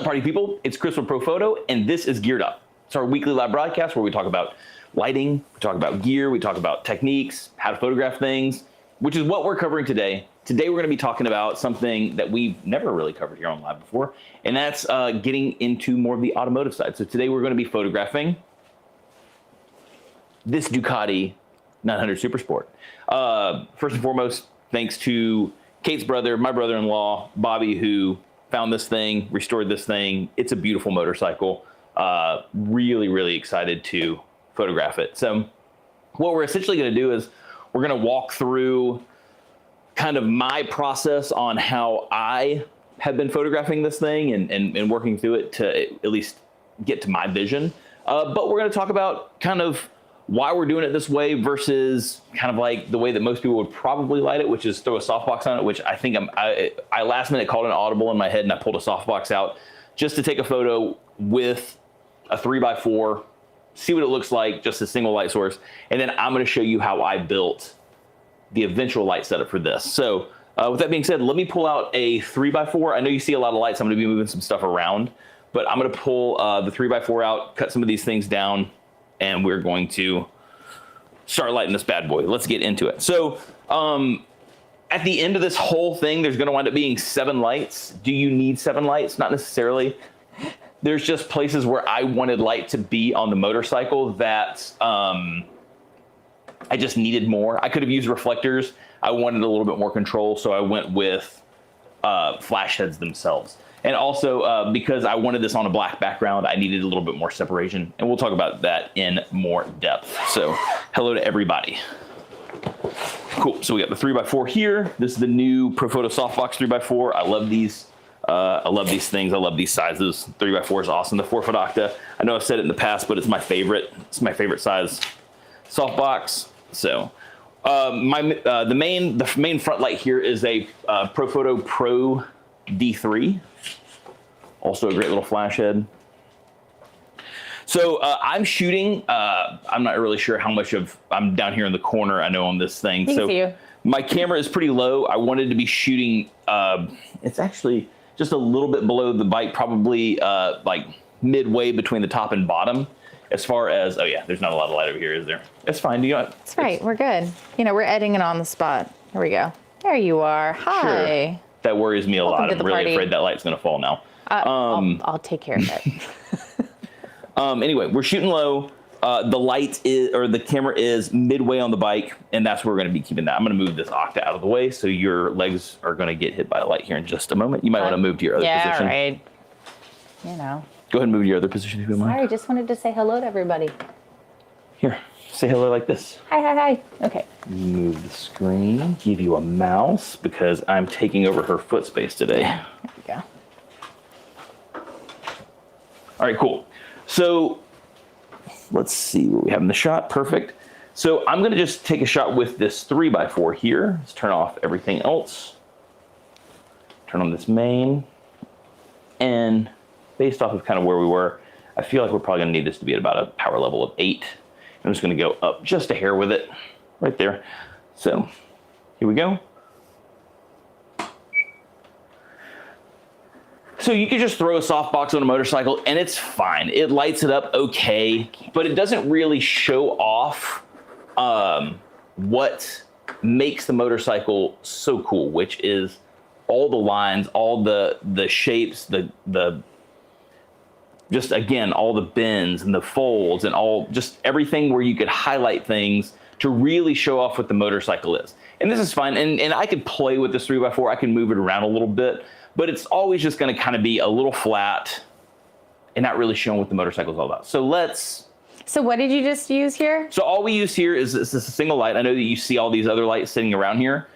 party people? It's Chris with Pro Photo, and this is Geared Up. It's our weekly live broadcast where we talk about lighting, we talk about gear, we talk about techniques, how to photograph things, which is what we're covering today. Today we're going to be talking about something that we've never really covered here on live before, and that's getting into more of the automotive side. So today we're going to be photographing this Ducati 900 Super Sport. First and foremost, thanks to Kate's brother, my brother-in-law, Bobby, who found this thing, restored this thing. It's a beautiful motorcycle. Really, really excited to photograph it. So what we're essentially going to do is we're going to walk through kind of my process on how I have been photographing this thing and working through it to at least get to my vision. But we're going to talk about kind of why we're doing it this way versus kind of like the way that most people would probably light it, which is throw a softbox on it, which I think I last minute called an audible in my head and I pulled a softbox out just to take a photo with a 3x4, see what it looks like, just a single light source. And then I'm going to show you how I built the eventual light setup for this. So with that being said, let me pull out a 3x4. I know you see a lot of lights. I'm going to be moving some stuff around, but I'm going to pull the 3x4 out, cut some of these things down, and we're going to start lighting this bad boy. Let's get into it. So at the end of this whole thing, there's going to wind up being 7 lights. Do you need 7 lights? Not necessarily. There's just places where I wanted light to be on the motorcycle that I just needed more. I could have used reflectors. I wanted a little bit more control, so I went with flash heads themselves. And also because I wanted this on a black background, I needed a little bit more separation. And we'll talk about that in more depth. So hello to everybody. Cool, so we got the 3x4 here. This is the new Profoto Softbox 3x4. I love these. I love these things. I love these sizes. 3x4 is awesome. The 4-foot octa. I know I've said it in the past, but it's my favorite. It's my favorite size softbox. So the main front light here is a Profoto Pro D3. Also a great little flash head. So I'm shooting. I'm not really sure how much of I'm down here in the corner. I know on this thing. So my camera is pretty low. I wanted to be shooting. It's actually just a little bit below the bike, probably like midway between the top and bottom. As far as, oh yeah, there's not a lot of light over here, is there? It's fine. That's right. We're good. You know, we're editing it on the spot. There we go. There you are. Hi. Sure. That worries me a lot. I'm really afraid that light's going to fall now. I'll take care of it. Anyway, we're shooting low. The camera is midway on the bike, and that's where we're going to be keeping that. I'm going to move this octa out of the way, so your legs are going to get hit by a light here in just a moment. You might want to move to your other position. Yeah, right. You know. Go ahead and move to your other position if you don't mind. Sorry, just wanted to say hello to everybody. Here, say hello like this. Hi, hi, hi. Okay. Move the screen, give you a mouse, because I'm taking over her foot space today. There we go. All right, cool. So let's see what we have in the shot. Perfect. So I'm going to just take a shot with this 3x4 here. Let's turn off everything else. Turn on this main. And based off of kind of where we were, I feel like we're probably going to need this to be at about a power level of 8. I'm just going to go up just a hair with it right there. So here we go. So you could just throw a softbox on a motorcycle and it's fine. It lights it up okay, but it doesn't really show off what makes the motorcycle so cool, which is all the lines, all the shapes, just again, all the bends and the folds and just everything where you could highlight things to really show off what the motorcycle is. And this is fine. And I could play with this 3x4. I can move it around a little bit, but it's always just going to kind of be a little flat and not really showing what the motorcycle is all about. So what did you just use here? So all we use here is this a single light. I know that you see all these other lights sitting around here.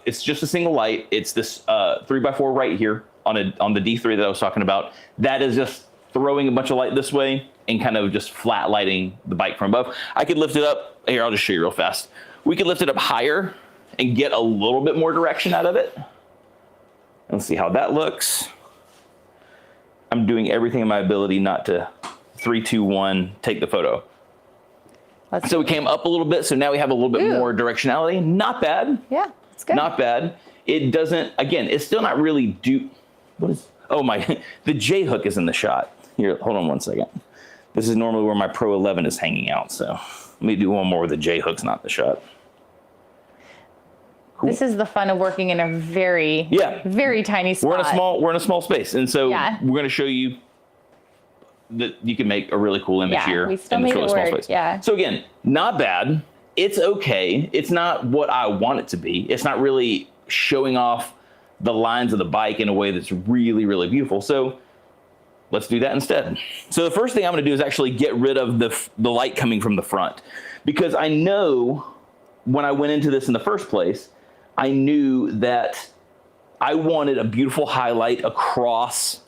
It's just a single light. It's this 3x4 right here on the D3 that I was talking about. That is just throwing a bunch of light this way and kind of just flat lighting the bike from above. I could lift it up. Here, I'll just show you real fast. We could lift it up higher and get a little bit more direction out of it. Let's see how that looks. I'm doing everything in my ability not to 3, 2, 1, take the photo. So we came up a little bit, so now we have a little bit more directionality. Not bad. Yeah, it's good. Not bad. It doesn't, again, it's still not really Oh my, the J hook is in the shot. Here, hold on one second. This is normally where my Pro 11 is hanging out. So let me do one more where the J hook's not in the shot. Cool. This is the fun of working in a very, very tiny spot. We're in a small space. And so we're going to show you that you can make a really cool image here. We still made it work. Yeah. So again, not bad. It's okay. It's not what I want it to be. It's not really showing off the lines of the bike in a way that's really, really beautiful. So let's do that instead. So the first thing I'm going to do is actually get rid of the light coming from the front, because I know when I went into this in the first place, I knew that I wanted a beautiful highlight across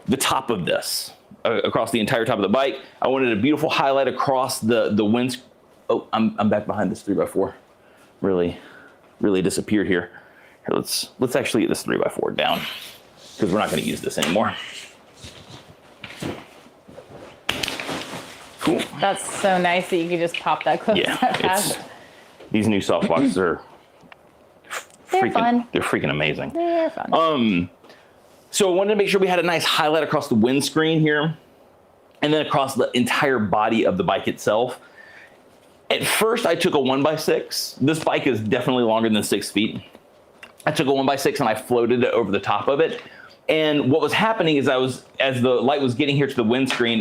the top of this, across the entire top of the bike. I wanted a beautiful highlight across the windscreen. Oh, I'm back behind this 3x4. Really disappeared here. Here, let's actually get this 3x4 down, because we're not going to use this anymore. Cool. That's so nice that you can just pop that close that fast. These new softboxes are fun. They're freaking amazing. They're fun. So I wanted to make sure we had a nice highlight across the windscreen here, and then across the entire body of the bike itself. At first, I took a 1x6. This bike is definitely longer than 6 feet. I took a 1x6 and I floated it over the top of it. And what was happening is as the light was getting here to the windscreen,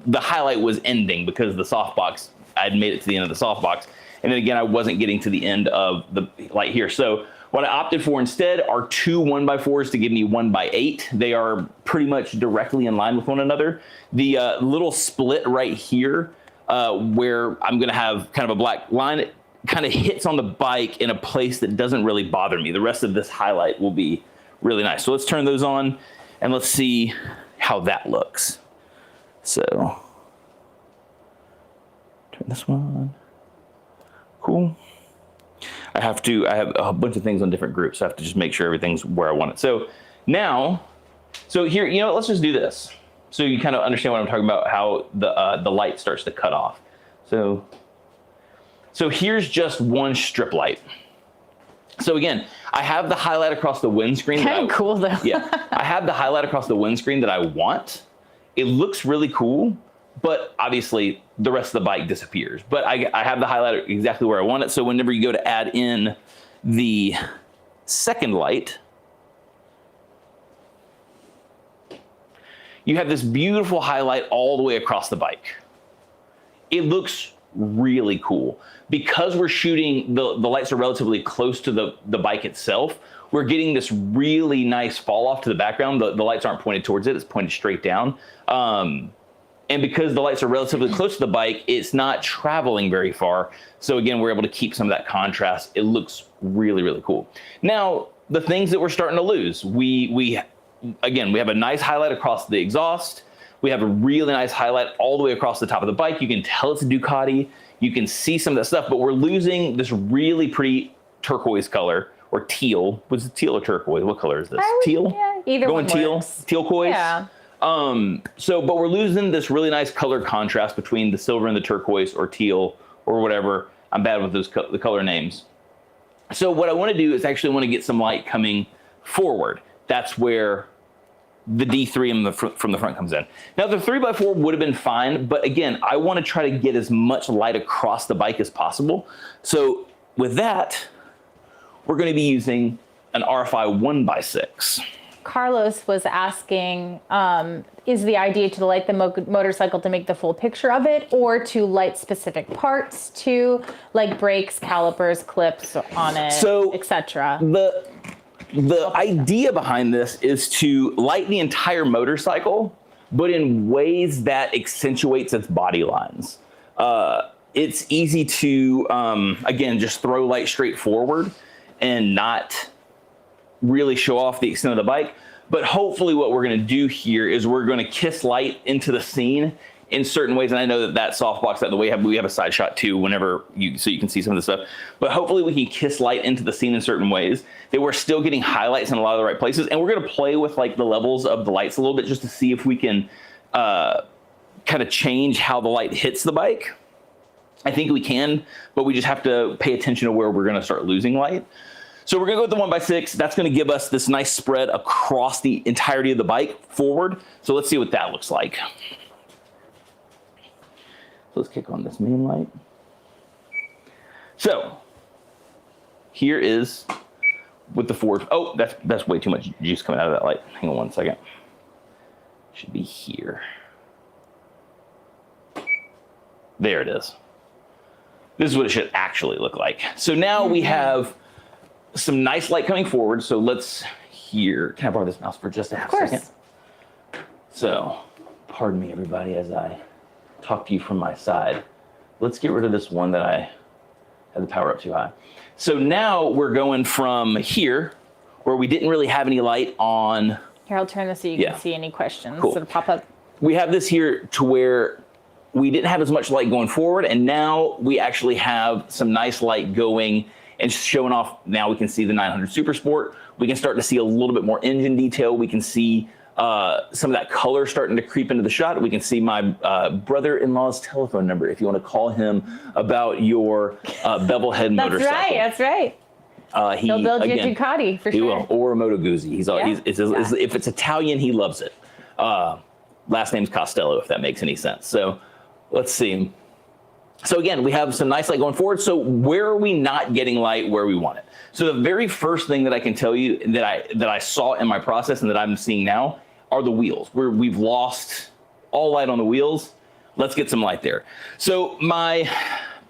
the highlight was ending because the softbox, I had made it to the end of the softbox. And then again, I wasn't getting to the end of the light here. So what I opted for instead are two 1x4s to give me 1x8. They are pretty much directly in line with one another. The little split right here, where I'm gonna have kind of a black line, it kind of hits on the bike in a place that doesn't really bother me. The rest of this highlight will be really nice. So let's turn those on and let's see how that looks. So turn this one on. Cool. I have a bunch of things on different groups. So I have to just make sure everything's where I want it. So now, here, let's just do this. So you kind of understand what I'm talking about, how the light starts to cut off. So here's just one strip light. So again, I have the highlight across the windscreen. Kind of cool though. Yeah, I have the highlight across the windscreen that I want. It looks really cool, but obviously the rest of the bike disappears. But I have the highlight exactly where I want it. So whenever you go to add in the second light, you have this beautiful highlight all the way across the bike. It looks really cool. Because we're shooting, the lights are relatively close to the bike itself, we're getting this really nice fall off to the background. The lights aren't pointed towards it, it's pointed straight down. And because the lights are relatively close to the bike, it's not traveling very far. So again, we're able to keep some of that contrast. It looks really, really cool. Now, the things that we're starting to lose, we have a nice highlight across the exhaust. We have a really nice highlight all the way across the top of the bike. You can tell it's a Ducati. You can see some of that stuff, but we're losing this really pretty turquoise color, or teal. Was it teal or turquoise? What color is this? Teal? Yeah, either Going one teal? works. Teal-quoise? Yeah. But we're losing this really nice color contrast between the silver and the turquoise or teal or whatever. I'm bad with the color names. So what I want to do is actually want to get some light coming forward. That's where the D3 from the front comes in. Now the 3x4 would have been fine, but again, I want to try to get as much light across the bike as possible. So with that, we're going to be using an RFI 1x6. Carlos was asking, is the idea to light the motorcycle to make the full picture of it, or to light specific parts, to like brakes, calipers, clips on it, so etc.? The idea behind this is to light the entire motorcycle, but in ways that accentuates its body lines. It's easy to, again, just throw light straight forward and not really show off the extent of the bike. But hopefully what we're going to do here is we're going to kiss light into the scene in certain ways. And I know that softbox, that the way we have a side shot too, so you can see some of the stuff. But hopefully we can kiss light into the scene in certain ways that we're still getting highlights in a lot of the right places. And we're going to play with like the levels of the lights a little bit just to see if we can kind of change how the light hits the bike. I think we can, but we just have to pay attention to where we're going to start losing light. So we're gonna go with the 1x6. That's gonna give us this nice spread across the entirety of the bike forward. So let's see what that looks like. So let's kick on this main light. So here is with the forward. Oh, that's way too much juice coming out of that light. Hang on 1 second. Should be here. There it is. This is what it should actually look like. So now we have some nice light coming forward. So let's here. Can I borrow this mouse for just a half second? So, pardon me, everybody, as I talk to you from my side. Let's get rid of this one that I had the power up too high. So now we're going from here, where we didn't really have any light on. Here, I'll turn this so you can see any questions that pop up. We have this here to where we didn't have as much light going forward, and now we actually have some nice light going and showing off. Now we can see the 900 Super Sport. We can start to see a little bit more engine detail. We can see some of that color starting to creep into the shot. We can see my brother-in-law's telephone number if you want to call him about your bevel head motorcycle. That's right. He'll build you a Ducati for sure. He will, or a Moto Guzzi. If it's Italian, he loves it. Last name's Costello, if that makes any sense. So let's see. So again, we have some nice light going forward. So where are we not getting light where we want it? So the very first thing that I can tell you that I saw in my process and that I'm seeing now are the wheels. We've lost all light on the wheels. Let's get some light there. So my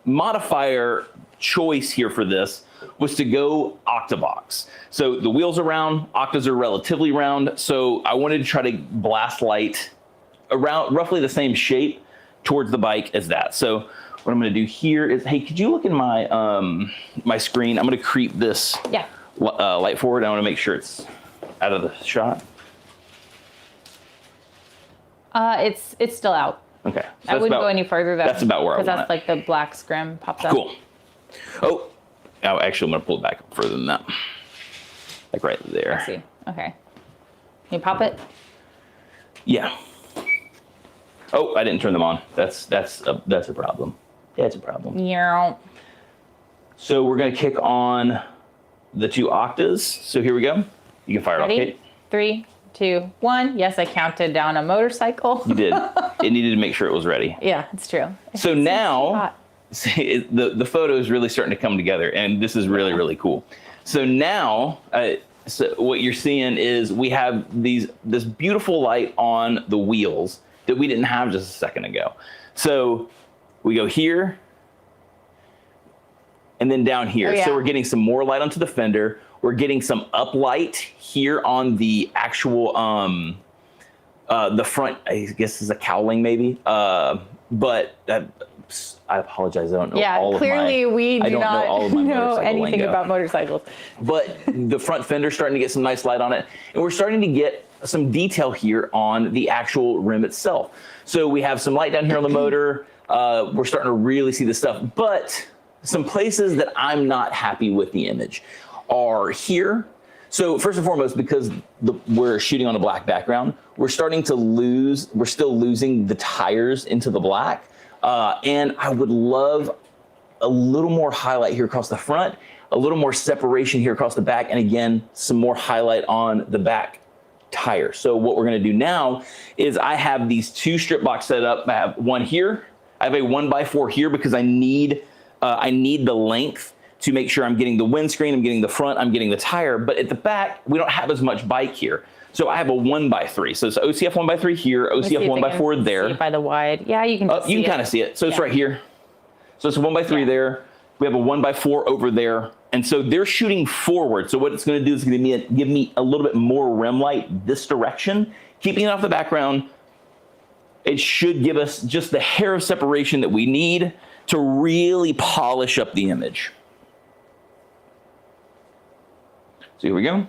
modifier choice here for this was to go octavox. So the wheels are round, octas are relatively round. So I wanted to try to blast light around roughly the same shape towards the bike as that. So what I'm going to do here is, hey, could you look in my my screen? I'm going to creep this light forward. I want to make sure it's out of the shot. It's still out. Okay. So I wouldn't go any further though. That's about where I want it. Because that's like the black scrim pops up. Cool. Oh, actually, I'm going to pull it back further than that. Like right there. I see. Okay. Can you pop it? Yeah. Oh, I didn't turn them on. That's a problem. Yeah, it's a problem. Yeah. So we're going to kick on the two octas. So here we go. You can fire it off, Kate. 3, 2, 1. Yes, I counted down a motorcycle. You did. It needed to make sure it was ready. Yeah, it's true. So now, see, the photo is really starting to come together, and this is really, really cool. So now, so what you're seeing is we have this beautiful light on the wheels that we didn't have just a second ago. So we go here, and then down here. So we're getting some more light onto the fender. We're getting some uplight here on the actual, the front, I guess is a cowling maybe. But I apologize, I don't know all of my... Yeah, clearly we do not know anything lingo about motorcycles. But the front fender's starting to get some nice light on it. And we're starting to get some detail here on the actual rim itself. So we have some light down here on the motor. We're starting to really see this stuff. But some places that I'm not happy with the image are here. So first and foremost, because we're shooting on a black background, we're still losing the tires into the black. And I would love a little more highlight here across the front, a little more separation here across the back, and again, some more highlight on the back tire. So what we're going to do now is I have these two strip box set up. I have one here. I have a 1x4 here because I need the length to make sure I'm getting the windscreen, I'm getting the front, I'm getting the tire. But at the back, we don't have as much bike here. So I have a 1x3. So it's OCF 1x3 here, OCF 1x4 there. See it by the wide. Yeah, you can you can kind of see it. So it's right here. So it's a 1x3 there. We have a 1x4 over there. And so they're shooting forward. So what it's going to do is going to give me a little bit more rim light this direction, keeping it off the background. It should give us just the hair of separation that we need to really polish up the image. So here we go.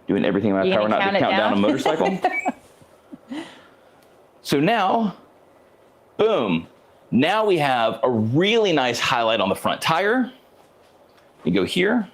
Doing everything in my power not to count down a motorcycle. So now, boom. Now we have a really nice highlight on the front tire. You go here.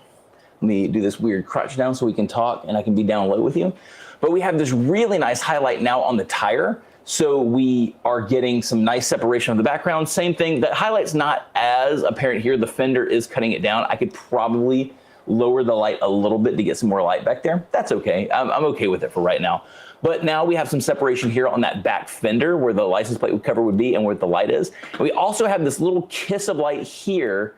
Let me do this weird crouch down so we can talk and I can be down low with you. But we have this really nice highlight now on the tire. So we are getting some nice separation of the background. Same thing, that highlight's not as apparent here. The fender is cutting it down. I could probably lower the light a little bit to get some more light back there. That's okay. I'm okay with it for right now. But now we have some separation here on that back fender where the license plate cover would be and where the light is. And we also have this little kiss of light here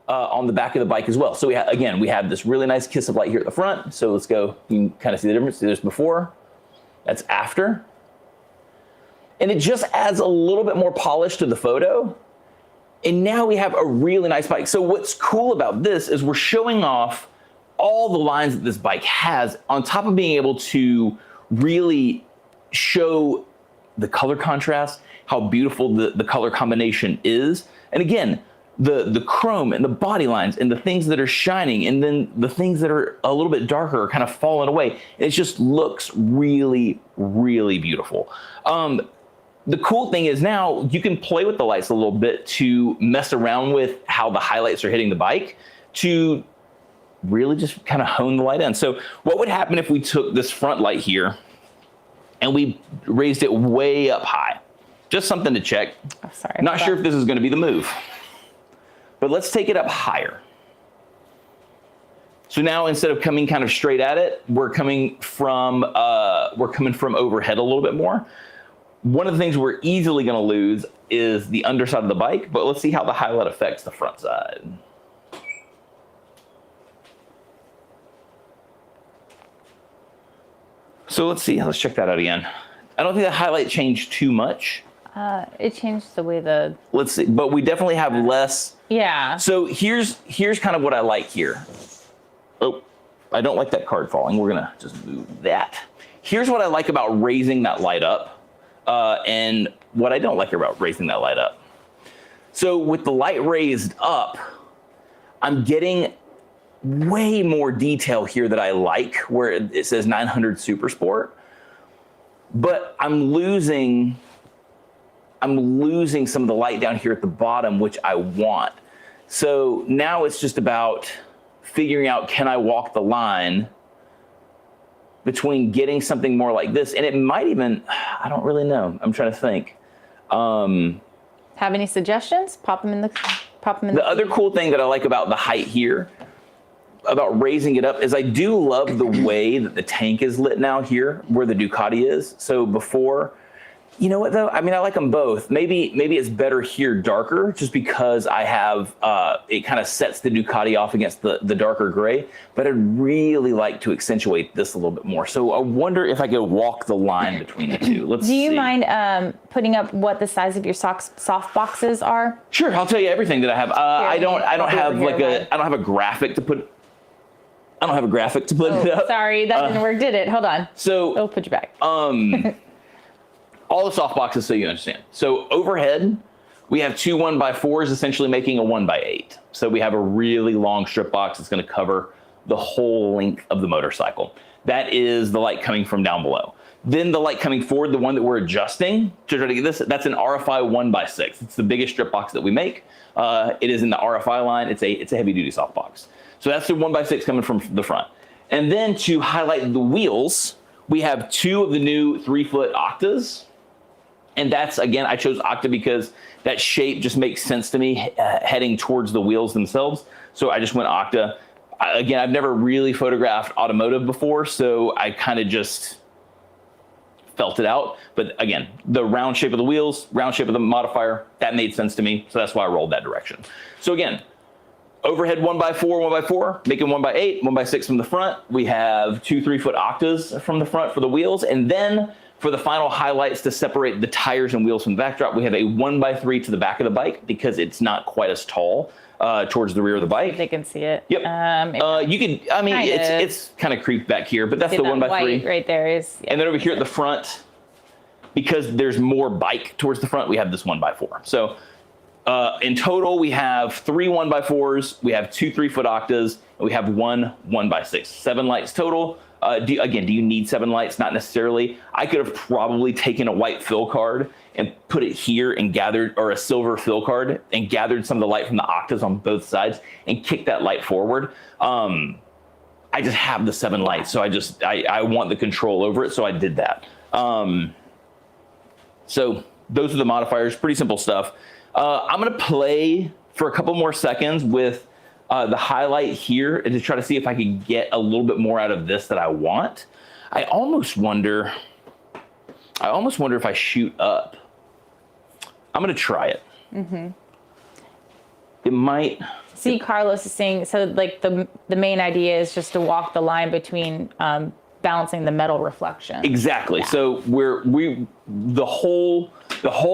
on the back of the bike as well. So we have this really nice kiss of light here at the front. So let's go, you can kind of see the difference. There's before, that's after. And it just adds a little bit more polish to the photo. And now we have a really nice bike. So what's cool about this is we're showing off all the lines that this bike has on top of being able to really show the color contrast, how beautiful the color combination is. And again, the chrome and the body lines and the things that are shining and then the things that are a little bit darker are kind of falling away. It just looks really, really beautiful. The cool thing is now you can play with the lights a little bit to mess around with how the highlights are hitting the bike to really just kind of hone the light in. So what would happen if we took this front light here and we raised it way up high? Just something to check. Oh, sorry. Not sure if this is going to be the move, but let's take it up higher. So now instead of coming kind of straight at it, we're coming from overhead a little bit more. One of the things we're easily going to lose is the underside of the bike, but let's see how the highlight affects the front side. So let's see, let's check that out again. I don't think the highlight changed too much. It changed the way the... Let's see, but we definitely have less. Yeah. So here's kind of what I like here. Oh, I don't like that card falling. We're gonna just move that. Here's what I like about raising that light up, and what I don't like about raising that light up. So with the light raised up, I'm getting way more detail here that I like, where it says 900 Super Sport, but I'm losing some of the light down here at the bottom, which I want. So now it's just about figuring out, can I walk the line between getting something more like this? And it might even, I don't really know. I'm trying to think. Have any suggestions? Pop them in the The other cool thing that I like about the height here, about raising it up, is I do love the way that the tank is lit now here where the Ducati is. So before, you know what though? I mean, I like them both. Maybe it's better here darker just because I have, it kind of sets the Ducati off against the darker gray, but I'd really like to accentuate this a little bit more. So I wonder if I could walk the line between the two. Let's see. Do you mind putting up what the size of your soft boxes are? Sure, I'll tell you everything that I have. I don't have a graphic to put. I don't have a graphic to put it up. Sorry, that didn't work, did it? Hold on. So I'll put you back. All the soft boxes, so you understand. So overhead, we have two 1x4s essentially making a 1x8. So we have a really long strip box that's going to cover the whole length of the motorcycle. That is the light coming from down below. Then the light coming forward, the one that we're adjusting to try to get this, that's an RFI 1x6. It's the biggest strip box that we make. It is in the RFI line. It's a heavy duty soft box. So that's the 1x6 coming from the front. And then to highlight the wheels, we have two of the new 3-foot Octas. And that's, again, I chose Octa because that shape just makes sense to me heading towards the wheels themselves. So I just went Octa. Again, I've never really photographed automotive before, so I kind of just felt it out. But again, the round shape of the wheels, round shape of the modifier, that made sense to me. So that's why I rolled that direction. So again, overhead 1x4, 1x4, making 1x8, 1x6 from the front. We have two 3-foot Octas from the front for the wheels. And then for the final highlights to separate the tires and wheels from the backdrop, we have a 1x3 to the back of the bike because it's not quite as tall towards the rear of the bike. They can see it. Yep. You could, I mean, it's kind of creeped back here, but that's the 1x3. White right there is. Yeah. And then over here at the front, because there's more bike towards the front, we have this 1x4. So in total, we have 3 1x4s, we have 2 3-foot Octas, and we have 1 1x6. 7 lights total. Do you need 7 lights? Not necessarily. I could have probably taken a white fill card and put it here and gathered, or a silver fill card and gathered some of the light from the Octas on both sides and kicked that light forward. I just have the 7 lights, so I want the control over it, so I did that. So those are the modifiers, pretty simple stuff. I'm gonna play for a couple more seconds with the highlight here and to try to see if I could get a little bit more out of this that I want. I almost wonder if I shoot up. I'm going to try it. Mm-hmm. It might. See, Carlos is saying, so like the main idea is just to walk the line between balancing the metal reflection. Exactly. Yeah. So the whole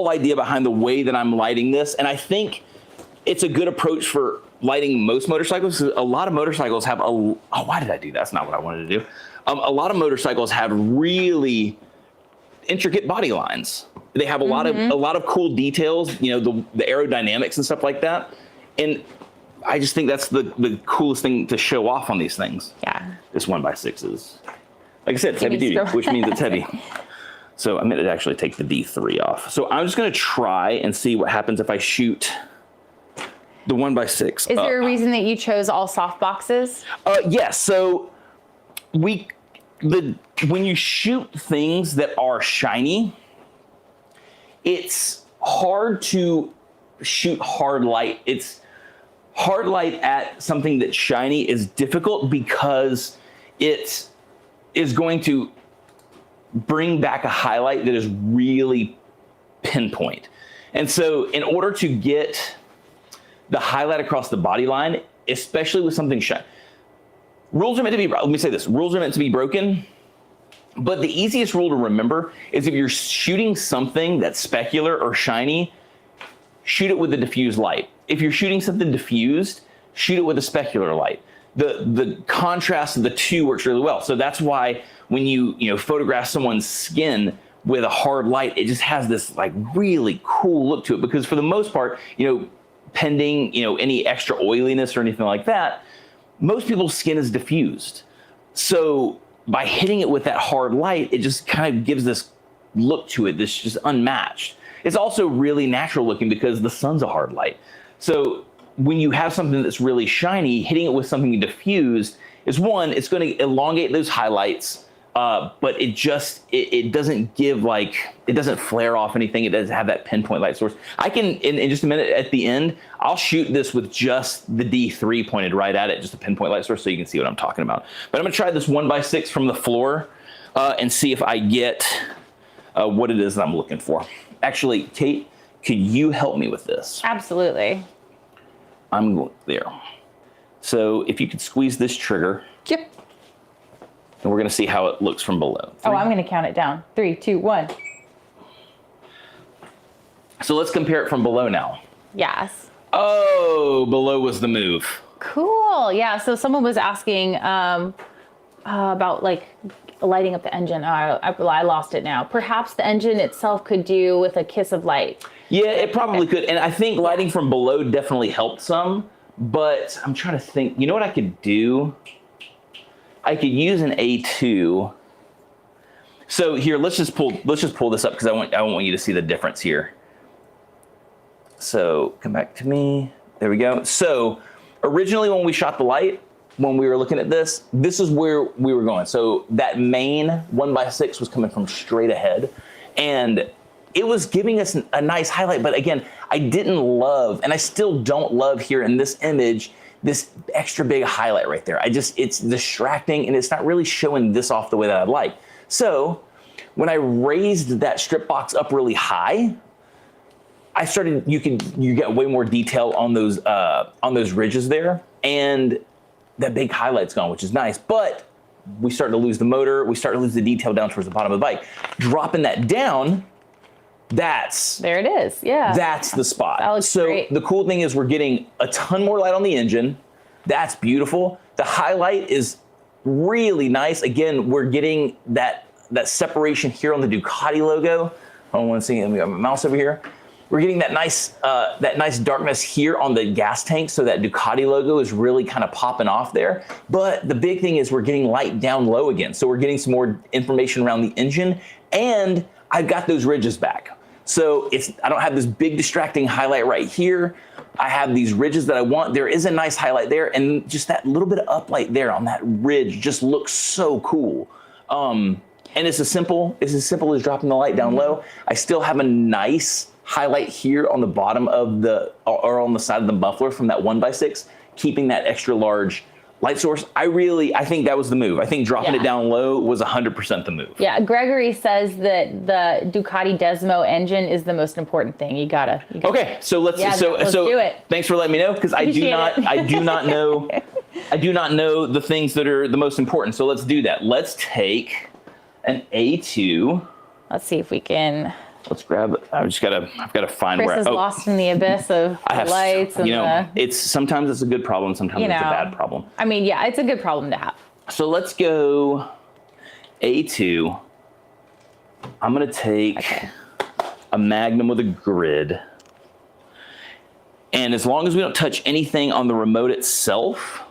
idea behind the way that I'm lighting this, and I think it's a good approach for lighting most motorcycles. A lot of motorcycles have why did I do that? That's not what I wanted to do. A lot of motorcycles have really intricate body lines. They have a lot of cool details, you know, the aerodynamics and stuff like that. And I just think that's the coolest thing to show off on these things. Yeah. This 1x6 is, like I said, it's heavy duty, which means it's heavy. So I'm going to actually take the D3 off. So I'm just going to try and see what happens if I shoot the 1x6. Is there a reason that you chose all soft boxes? Yes. So when you shoot things that are shiny, it's hard to shoot hard light. It's hard light at something that's shiny is difficult because it is going to bring back a highlight that is really pinpoint. And so in order to get the highlight across the body line, especially with something shiny, rules are meant to be, let me say this, rules are meant to be broken. But the easiest rule to remember is if you're shooting something that's specular or shiny, shoot it with a diffused light. If you're shooting something diffused, shoot it with a specular light. The contrast of the two works really well. So that's why when you photograph someone's skin with a hard light, it just has this like really cool look to it, because for the most part, pending any extra oiliness or anything like that, most people's skin is diffused. So by hitting it with that hard light, it just kind of gives this look to it that's just unmatched. It's also really natural looking because the sun's a hard light. So when you have something that's really shiny, hitting it with something diffused is one, it's going to elongate those highlights, but it doesn't give it doesn't flare off anything. It doesn't have that pinpoint light source. I can, in just a minute at the end, I'll shoot this with just the D3 pointed right at it, just a pinpoint light source, so you can see what I'm talking about. But I'm going to try this 1x6 from the floor and see if I get what it is that I'm looking for. Actually, Kate, could you help me with this? Absolutely. I'm going there. So if you could squeeze this trigger. Yep. And we're going to see how it looks from below. I'm going to count it down. 3, 2, 1. So let's compare it from below now. Yes. Oh, below was the move. Cool. Yeah. So someone was asking about lighting up the engine. I lost it now. Perhaps the engine itself could do with a kiss of light. Yeah, it probably could. And I think lighting from below definitely helped some. But I'm trying to think. You know what I could do? I could use an A2. So here, let's just pull this up because I want you to see the difference here. So come back to me. There we go. So originally when we shot the light, when we were looking at this is where we were going. So that main 1x6 was coming from straight ahead, and it was giving us a nice highlight. But again, I didn't love, and I still don't love here in this image, this extra big highlight right there. It's distracting, and it's not really showing this off the way that I'd like. So when I raised that strip box up really high, I started, you get way more detail on those ridges there, and that big highlight's gone, which is nice. But we start to lose the motor, we start to lose the detail down towards the bottom of the bike. Dropping that down, there it is. Yeah. That's the spot. That looks great. The cool thing is we're getting a ton more light on the engine. That's beautiful. The highlight is really nice. Again, we're getting that separation here on the Ducati logo. I don't want to see it. We got my mouse over here. We're getting that nice darkness here on the gas tank, so that Ducati logo is really kind of popping off there. But the big thing is we're getting light down low again. So we're getting some more information around the engine, and I've got those ridges back. So I don't have this big distracting highlight right here. I have these ridges that I want. There is a nice highlight there, and just that little bit of uplight there on that ridge just looks so cool. And it's as simple as dropping the light down low. I still have a nice highlight here on the bottom of or on the side of the muffler from that 1x6. keeping that extra large light source, I think that was the move. I think dropping it down low was 100% the move. Yeah, Gregory says that the Ducati Desmo engine is the most important thing. You gotta okay, so let's do it. Thanks for letting me know, because I do not know the things that are the most important. So let's do that. Let's take an A2. Let's see if we can. Let's grab it. I've got to find Chris where is lost in the abyss of lights and it's sometimes it's a good problem, sometimes it's a bad problem. I mean, yeah, it's a good problem to have. So let's go A2. I'm going to take a Magnum with a grid. And as long as we don't touch anything on the remote itself.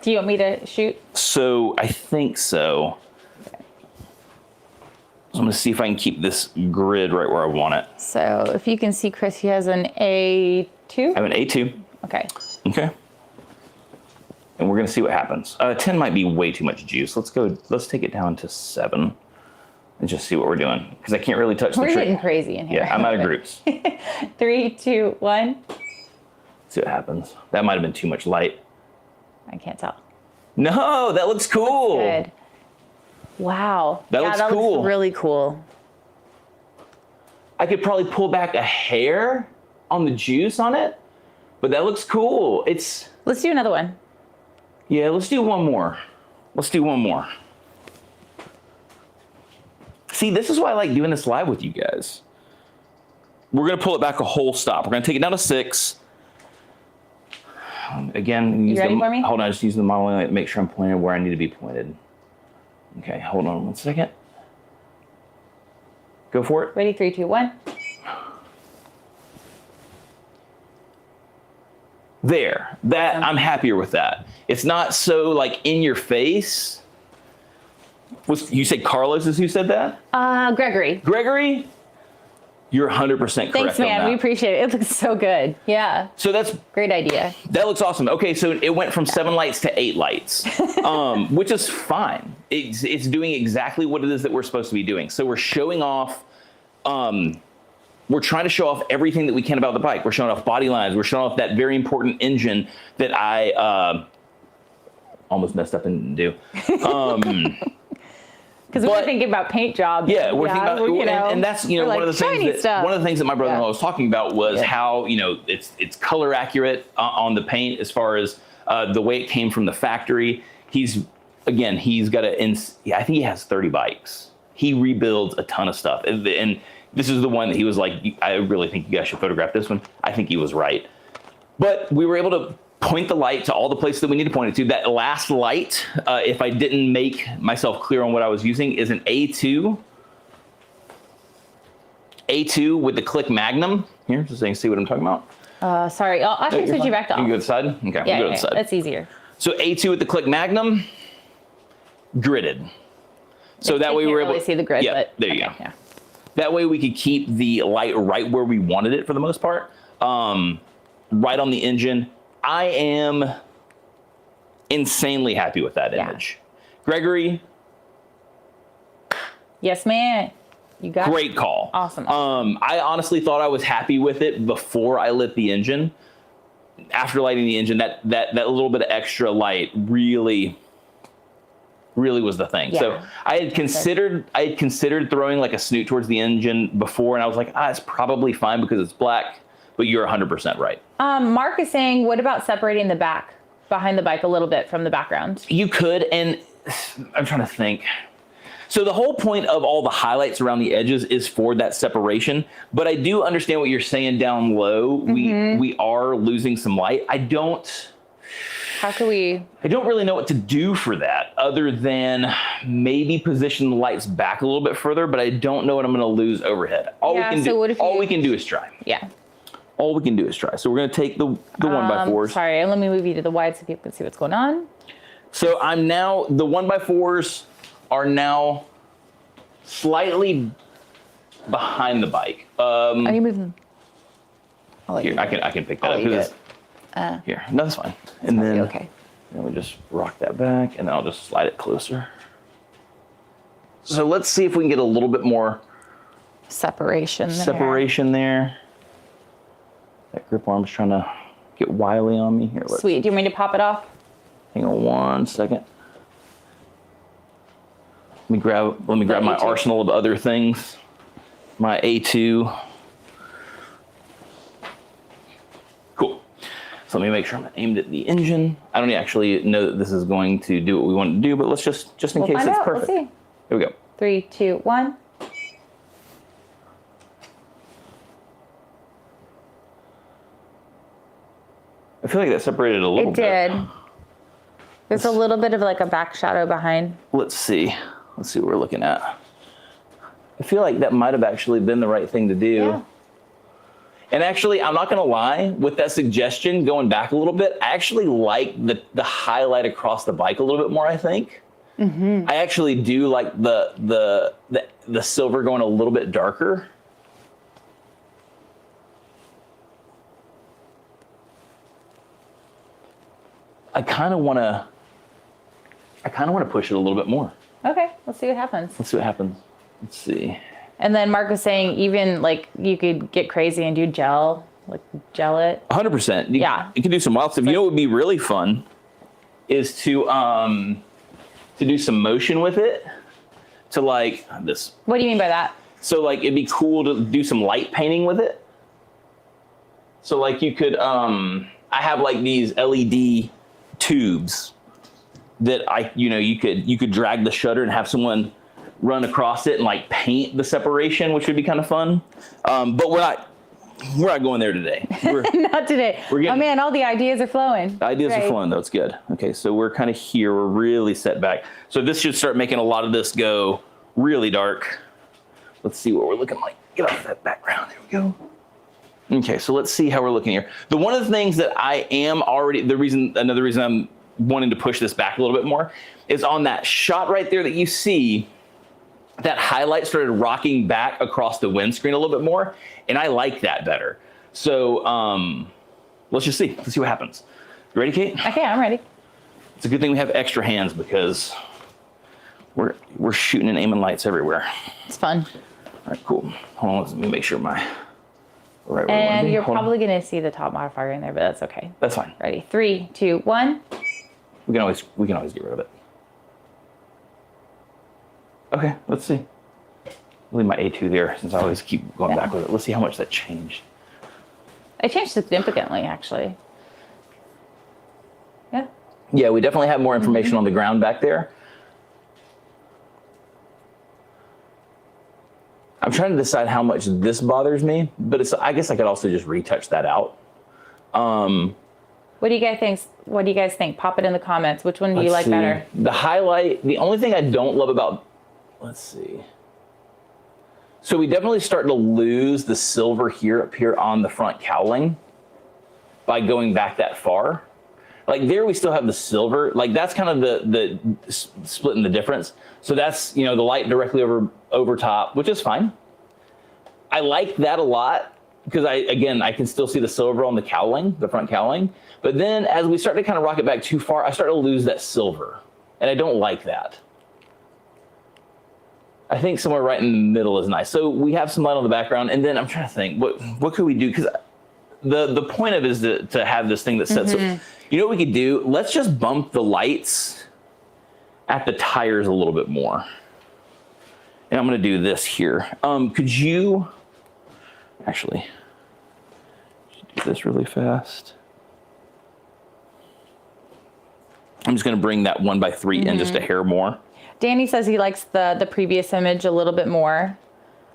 Do you want me to shoot? So I think so. So I'm going to see if I can keep this grid right where I want it. So if you can see, Chris, he has an A2. I have an A2. Okay. Okay. And we're going to see what happens. 10 might be way too much juice. Let's take it down to 7 and just see what we're doing. Because I can't really touch the We're trick. getting crazy in here. Yeah, I'm out of groups. 3, 2, 1. See what happens. That might have been too much light. I can't tell. No, that looks cool. Good. Wow. That looks cool. Looks really cool. I could probably pull back a hair on the juice on it, but that looks cool. Let's do another one. Yeah, let's do one more. See, this is why I like doing this live with you guys. We're going to pull it back a whole stop. We're going to take it down to 6. Again, you ready for me? Hold on, just using the modeling light to make sure I'm pointed where I need to be pointed. Okay, hold on 1 second. Go for it. Ready, 3, 2, 1. There. That I'm happier with that. It's not so like in your face. You said Carlos is who said that? Gregory. Gregory? You're 100% correct. Thanks, man. on that. We appreciate it. It looks so good. Yeah. So that's great idea. That looks awesome. Okay, so it went from 7 lights to 8 lights, which is fine. It's doing exactly what it is that we're supposed to be doing. So we're showing off. We're trying to show off everything that we can about the bike. We're showing off body lines. We're showing off that very important engine that I almost messed up and didn't do. Because we were thinking about paint jobs. Yeah, we're thinking about, and that's one of the things that my brother-in-law was talking about was how it's color accurate on the paint as far as the way it came from the factory. He's got I think he has 30 bikes. He rebuilds a ton of stuff, and this is the one that he was like, I really think you guys should photograph this one. I think he was right, but we were able to point the light to all the places that we need to point it to. That last light, if I didn't make myself clear on what I was using, is an A2. A2 with the Click Magnum. Here, just so you can see what I'm talking about. Sorry, I'll actually switch you back to off. You go to the side? Okay, we'll go to the side. That's easier. So A2 with the Click Magnum, gridded. So that way we were able to see the grid. Yeah, but, there you go. Yeah. That way we could keep the light right where we wanted it for the most part. Right on the engine. I am insanely happy with that image. Gregory. Yes, man. You got Great call. Awesome. I honestly thought I was happy with it before I lit the engine. After lighting the engine, that little bit of extra light really was the thing. Yeah. So I had considered throwing like a snoot towards the engine before, and I was like, it's probably fine because it's black. But you're 100% right. Mark is saying, what about separating the back behind the bike a little bit from the background? You could, and I'm trying to think. So the whole point of all the highlights around the edges is for that separation. But I do understand what you're saying down low. We are losing some light. How could we? I don't really know what to do for that other than maybe position the lights back a little bit further, but I don't know what I'm going to lose overhead. All we can do is try. Yeah. All we can do is try. So we're going to take the 1x4s. Sorry, let me move you to the wide so people can see what's going on. So the 1x4s are now slightly behind the bike. Are you moving? Here, I can pick that up. Here, no, that's fine. And then okay. Then we just rock that back, and then I'll just slide it closer. So let's see if we can get a little bit more separation there. That grip arm's trying to get wily on me here. Sweet. Do you want me to pop it off? Hang on 1 second. Let me grab my A2. arsenal of other things. My A2. Cool. So let me make sure I'm aimed at the engine. I don't actually know that this is going to do what we want it to do, but let's just in case it's perfect. We'll see. Here we go. 3, 2, 1. I feel like that separated a little bit. It did. There's a little bit of like a back shadow behind. Let's see. Let's see what we're looking at. I feel like that might have actually been the right thing to do. Yeah. And actually, I'm not going to lie, with that suggestion, going back a little bit, I actually like the highlight across the bike a little bit more, I think. Mm-hmm. I actually do like the silver going a little bit darker. I kind of want to push it a little bit more. Okay, let's see what happens. Let's see what happens. Let's see. And then Mark was saying even like you could get crazy and do gel it. 100%. Yeah. You can do some wild stuff. You know what would be really fun is to do some motion with it. To like this. What do you mean by that? So like it'd be cool to do some light painting with it. So like you could I have like these LED tubes that you could drag the shutter and have someone run across it and like paint the separation, which would be kind of fun. But we're not going there today. Not today. Oh man, all the ideas are flowing. The ideas are flowing though. It's good. Okay, so we're kind of here. We're really set back. So this should start making a lot of this go really dark. Let's see what we're looking like. Get off that background. There we go. Okay, so let's see how we're looking here. One of the things that I am already, another reason I'm wanting to push this back a little bit more is on that shot right there that you see, that highlight started rocking back across the windscreen a little bit more, and I like that better. So let's just see. Let's see what happens. You ready, Kate? Okay, I'm ready. It's a good thing we have extra hands because we're shooting and aiming lights everywhere. It's fun. All right, cool. Hold on, let me make sure my right where and you're probably going to see the top modifier in there, but that's okay. That's fine. Ready? 3, 2, 1. We can always get rid of it. Okay, let's see. I'll leave my A2 there since I always keep going back with it. Let's see how much that changed. It changed significantly, actually. Yeah. Yeah, we definitely have more information on the ground back there. I'm trying to decide how much this bothers me, but I guess I could also just retouch that out. What do you guys think? Pop it in the comments. Which one do you like better? The highlight, the only thing I don't love about, let's see. So we definitely start to lose the silver up here on the front cowling by going back that far. Like there we still have the silver, like that's kind of the splitting the difference. So that's, the light directly over top, which is fine. I like that a lot because I can still see the silver on the cowling, the front cowling. But then as we start to kind of rock it back too far, I start to lose that silver. And I don't like that. I think somewhere right in the middle is nice. So we have some light on the background, and then I'm trying to think, what could we do? Because the point of it is to have this thing that sets up. You know what we could do? Let's just bump the lights at the tires a little bit more. And I'm going to do this here. Could you actually do this really fast? I'm just going to bring that 1x3 in just a hair more. Danny says he likes the previous image a little bit more.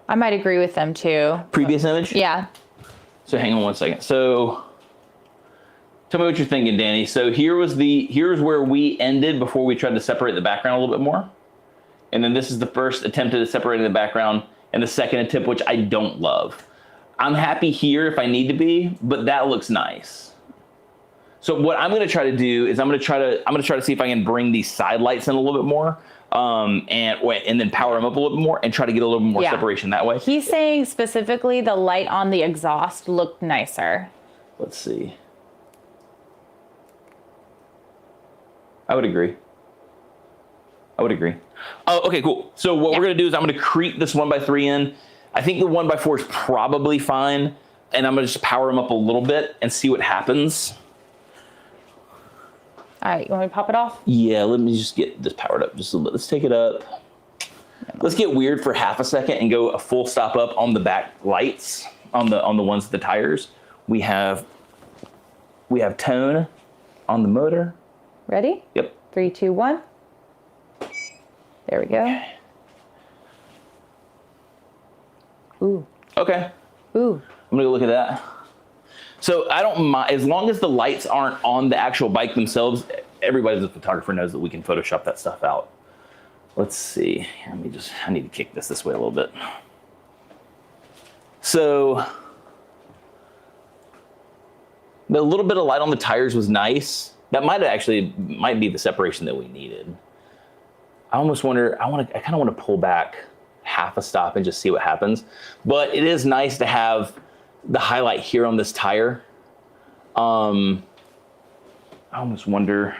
I might agree with them too. Previous image? Yeah. So hang on 1 second. So tell me what you're thinking, Danny. So here's where we ended before we tried to separate the background a little bit more. And then this is the first attempt at separating the background and the second attempt, which I don't love. I'm happy here if I need to be, but that looks nice. So what I'm going to try to do is I'm going to try to see if I can bring these side lights in a little bit more, and then power them up a little bit more and try to get a little bit more separation that way. He's saying specifically the light on the exhaust looked nicer. Let's see. I would agree. Oh, okay, cool. So what we're going to do is I'm going to creep this 1x3 in. I think the 1x4 is probably fine. and I'm gonna just power them up a little bit and see what happens. All right, you want me to pop it off? Yeah, let me just get this powered up just a little bit. Let's take it up. Let's get weird for half a second and go a full stop up on the back lights, on the ones with the tires. We have tone on the motor. Ready? Yep. 3, 2, 1. There we go. Ooh. Okay. Ooh. I'm gonna go look at that. So I don't mind, as long as the lights aren't on the actual bike themselves, everybody who's a photographer knows that we can Photoshop that stuff out. Let's see, I need to kick this way a little bit. So the little bit of light on the tires was nice. That might be the separation that we needed. I almost wonder, I kind of want to pull back half a stop and just see what happens. But it is nice to have the highlight here on this tire. I almost wonder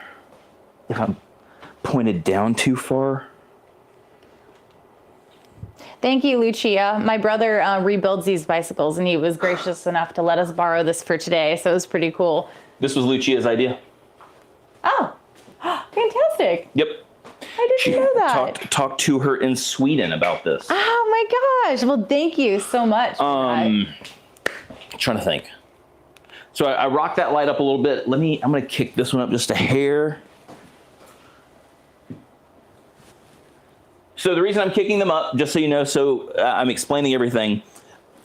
if I'm pointed down too far. Thank you, Lucia. My brother rebuilds these bicycles, and he was gracious enough to let us borrow this for today, so it was pretty cool. This was Lucia's idea. Oh, fantastic. Yep. I didn't know that. Talked to her in Sweden about this. Oh my gosh. Well, thank you so much. Trying to think. So I rocked that light up a little bit. I'm gonna kick this one up just a hair. So the reason I'm kicking them up, just so you know, I'm explaining everything.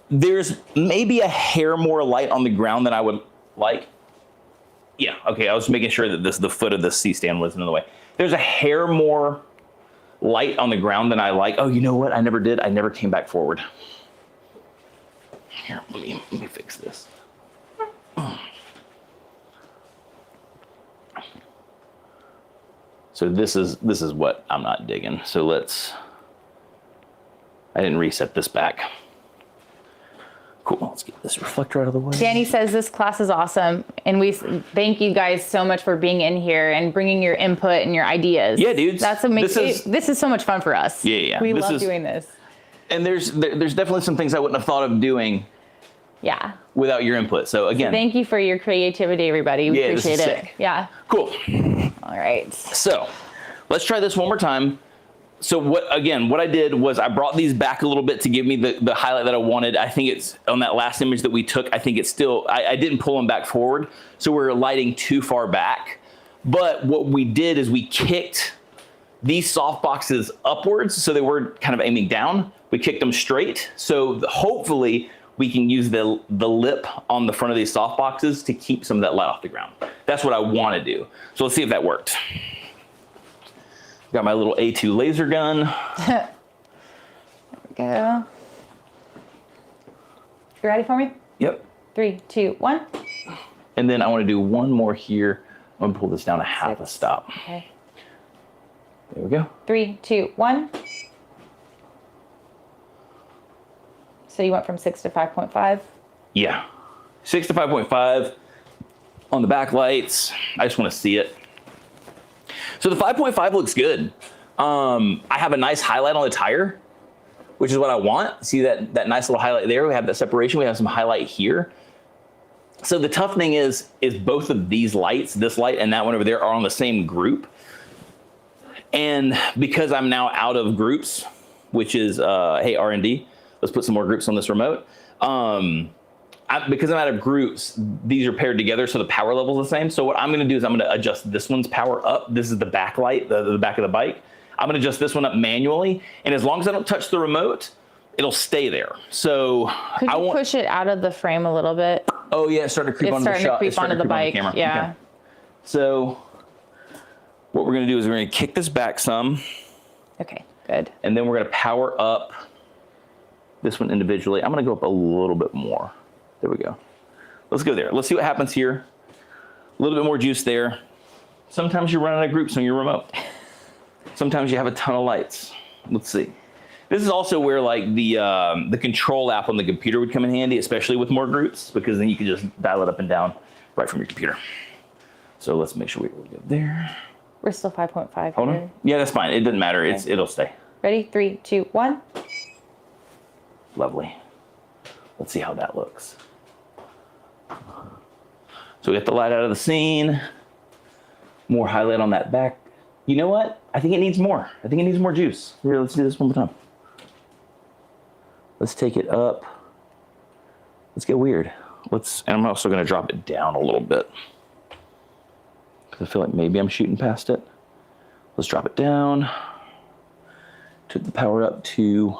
There's maybe a hair more light on the ground than I would like. Yeah, okay, I was making sure that the foot of the C-stand wasn't in the way. There's a hair more light on the ground than I like. Oh, you know what? I never came back forward. Here, let me fix this. So this is what I'm not digging. So I didn't reset this back. Cool, let's get this reflector out of the way. Danny says this class is awesome, and we thank you guys so much for being in here and bringing your input and your ideas. Yeah, dudes. That's what makes this is so much fun for us. Yeah. We love doing this. And there's definitely some things I wouldn't have thought of doing. Yeah. Without your input. So again, thank you for your creativity, everybody. We appreciate this is it. sick. Yeah. Cool. All right. So let's try this one more time. So what I did was I brought these back a little bit to give me the highlight that I wanted. I think it's on that last image that we took. I think it's still, I didn't pull them back forward. So we're lighting too far back. But what we did is we kicked these soft boxes upwards. So they were kind of aiming down. We kicked them straight. So hopefully we can use the lip on the front of these soft boxes to keep some of that light off the ground. That's what I want to do. So let's see if that worked. Got my little A2 laser gun. There we go. You ready for me? Yep. 3, 2, 1. And then I want to do one more here. I'm going to pull this down a half a stop. Okay. There we go. 3, 2, 1. So you went from 6 to 5.5? Yeah. 6 to 5.5 on the back lights. I just want to see it. So the 5.5 looks good. I have a nice highlight on the tire, which is what I want. See that nice little highlight there? We have that separation. We have some highlight here. So the tough thing is both of these lights, this light and that one over there, are on the same group. And because I'm now out of groups, which is, hey, R&D, let's put some more groups on this remote. Because I'm out of groups, these are paired together, so the power level is the same. So what I'm gonna do is I'm gonna adjust this one's power up. This is the back light, the back of the bike. I'm gonna adjust this one up manually, and as long as I don't touch the remote, it'll stay there. So Could you push it out of the frame a little bit? Oh yeah, it's starting to creep onto the shot. It's starting to creep onto the bike. Camera. Yeah. Okay. So what we're gonna do is we're gonna kick this back some. Okay, good. And then we're gonna power up this one individually. I'm gonna go up a little bit more. There we go. Let's go there. Let's see what happens here. A little bit more juice there. Sometimes you run out of groups on your remote. Sometimes you have a ton of lights. Let's see. This is also where like the control app on the computer would come in handy, especially with more groups, because then you can just dial it up and down right from your computer. So let's make sure we go there. We're still 5.5. Hold on. Yeah, that's fine. It doesn't matter. Okay. It'll stay. Ready? 3, 2, 1. Lovely. Let's see how that looks. So we get the light out of the scene. More highlight on that back. You know what? I think it needs more. I think it needs more juice. Here, let's do this one more time. Let's take it up. Let's get weird. And I'm also gonna drop it down a little bit. Because I feel like maybe I'm shooting past it. Let's drop it down. Took the power up to,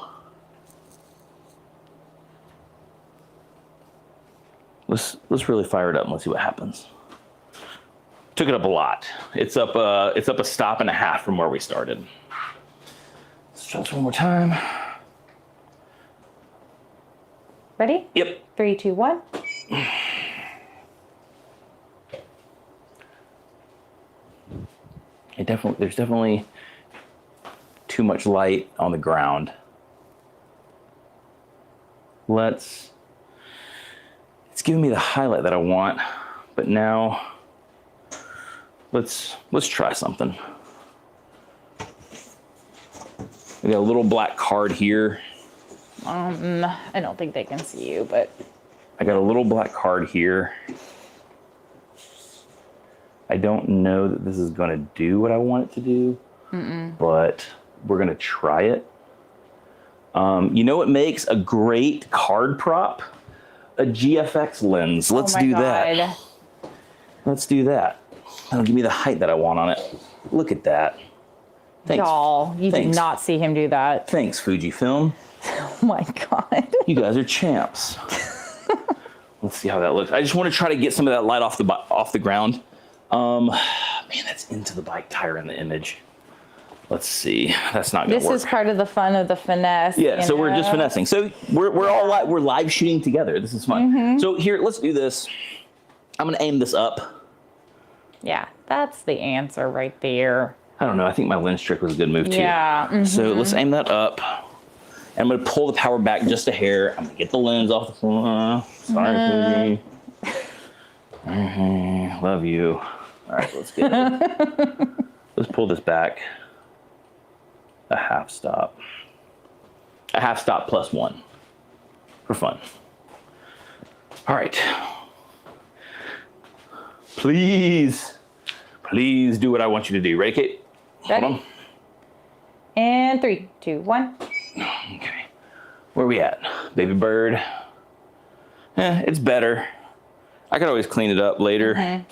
let's really fire it up and let's see what happens. Took it up a lot. It's up a stop and a half from where we started. Let's try this one more time. Ready? Yep. 3, 2, 1. There's definitely too much light on the ground. It's giving me the highlight that I want, but now let's try something. We got a little black card here. I don't think they can see you, but I got a little black card here. I don't know that this is going to do what I want it to do, but we're going to try it. You know what makes a great card prop? A GFX lens. Let's do that. Let's do that. That'll give me the height that I want on it. Look at that. Thanks. Y'all, you did not see him do that. Thanks, Fujifilm. Oh my God. You guys are champs. Let's see how that looks. I just want to try to get some of that light off the ground. Man, that's into the bike tire in the image. Let's see. That's not gonna work. This is part of the fun of the finesse. Yeah, so we're just finessing. So we're live shooting together. This is fun. So here, let's do this. I'm gonna aim this up. Yeah, that's the answer right there. I don't know. I think my lens trick was a good move too. Yeah. So let's aim that up. And I'm gonna pull the power back just a hair. I'm gonna get the lens off the floor. Sorry, Fuji. Love you. All right, let's get it. Let's pull this back. A half stop. A half stop plus 1 for fun. All right. Please do what I want you to do. Ready, Kate? Ready? Hold on. And 3, 2, 1. Okay. Where are we at? Baby bird. It's better. I could always clean it up later.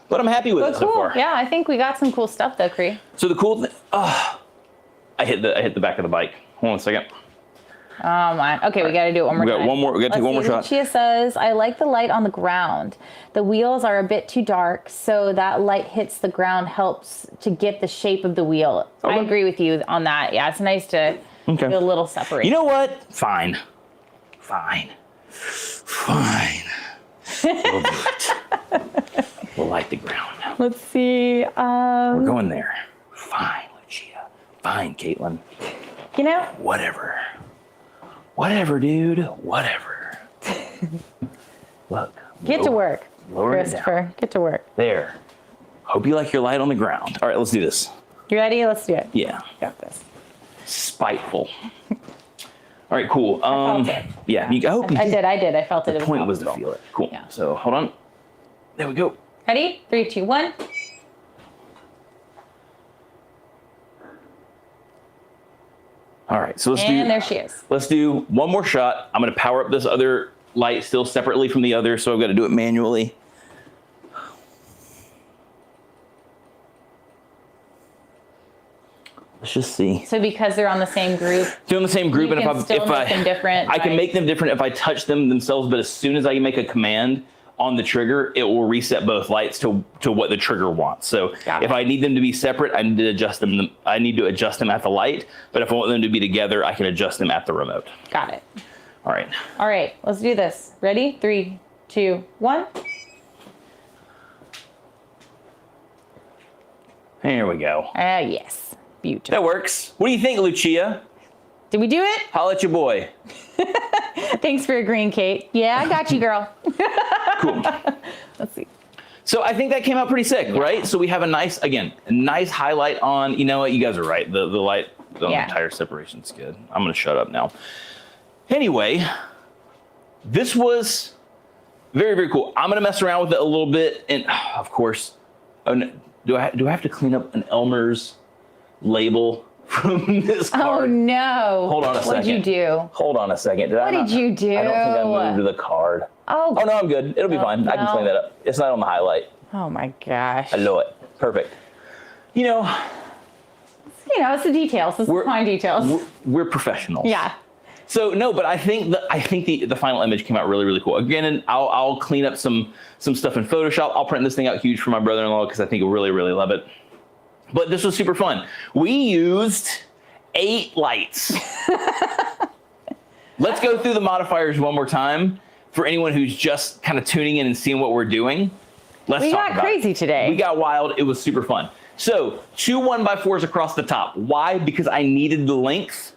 But I'm happy with it so far. Yeah, I think we got some cool stuff though, Cree. So the cool thing, I hit the back of the bike. Hold on a second. Oh my. Okay, we got to do it one more time. We got to take one more shot. Lucia says, I like the light on the ground. The wheels are a bit too dark, so that light hits the ground helps to get the shape of the wheel. Okay. I agree with you on that. Yeah, it's nice to get a little separate. You know what? Fine. We'll do it. We'll light the ground. Let's see. We're going there. Fine, Lucia. Fine, Caitlin. You know? Whatever, dude. Whatever. Look. Get to work, Lower it Christopher. down. Get to work. There. Hope you like your light on the ground. All right, let's do this. You ready? Let's do it. Yeah. Got this. Spiteful. All right, cool. I felt it. Yeah, I hope you did. I did. I felt it. The point was to feel it. Cool. Yeah. So hold on. There we go. Ready? 3, 2, 1. All right, so there she is. Let's do one more shot. I'm gonna power up this other light still separately from the other, so I've got to do it manually. Let's just see. So because they're on the same group, They're in the same group, and make them different. I can make them different if I touch them themselves. But as soon as I make a command on the trigger, it will reset both lights to what the trigger wants. So if I need them to be separate, I need to adjust them. I need to adjust them at the light. But if I want them to be together, I can adjust them at the remote. Got it. All right. All right, let's do this. Ready? 3, 2, 1. Here we go. Yes. Beautiful. That works. What do you think, Lucia? Did we do it? Holla at your boy. Thanks for agreeing, Kate. Yeah, I got you, girl. Cool. Let's see. So I think that came out pretty sick, right? So we have a nice highlight on, you know what, you guys are right. The light on the tire separation's good. I'm gonna shut up now. Anyway, this was Very, very cool. I'm gonna mess around with it a little bit, and of course, oh, no, do I have to clean up an Elmer's label from this card? Oh no! Hold on a second. What did you do? Hold on a second. What did you do? I don't think I moved the card. Oh no, I'm good. It'll be fine. I can no. clean that up. It's not on the highlight. Oh my gosh! I know it. Perfect. You know, it's the details. It's the fine details. We're professionals. Yeah. So no, but I think the final image came out really, really cool. Again, and I'll clean up some stuff in Photoshop. I'll print this thing out huge for my brother-in-law because I think he'll really, really love it. But this was super fun. We used 8 lights. Let's go through the modifiers one more time for anyone who's just kind of tuning in and seeing what we're doing. We got crazy today. We got wild. It was super fun. So 2 1x4s across the top. Why? Because I needed the length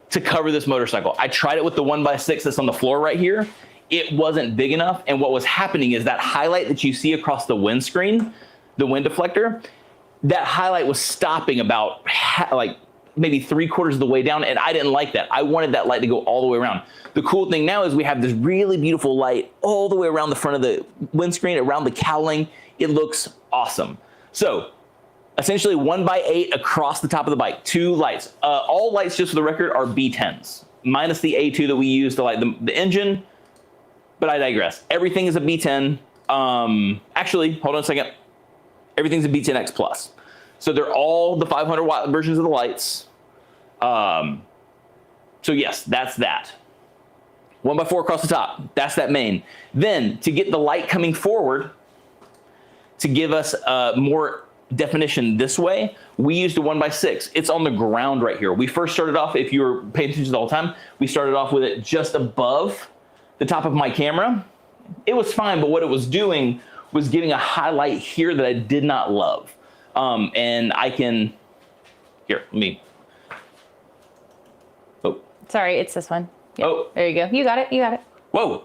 to cover this motorcycle. I tried it with the 1x6 that's on the floor right here. It wasn't big enough. And what was happening is that highlight that you see across the windscreen, the wind deflector, that highlight was stopping about like maybe 3/4 of the way down. And I didn't like that. I wanted that light to go all the way around. The cool thing now is we have this really beautiful light all the way around the front of the windscreen, around the cowling. It looks awesome. So essentially 1x8 across the top of the bike, 2 lights. All lights, just for the record, are B10s, minus the A2 that we use to light the engine, but I digress. Everything is a B10. Actually, hold on a second. Everything's a B10X Plus. So they're all the 500 watt versions of the lights. So yes, that's that. 1x4 across the top, that's that main. Then to get the light coming forward, to give us more definition this way, we used a 1x6. It's on the ground right here. We first started off, if you were paying attention the whole time, we started off with it just above the top of my camera. It was fine, but what it was doing was giving a highlight here that I did not love. And I can, here, let me, oh. Sorry, it's this one. Yeah. Oh. There you go. You got it. You got it. Whoa.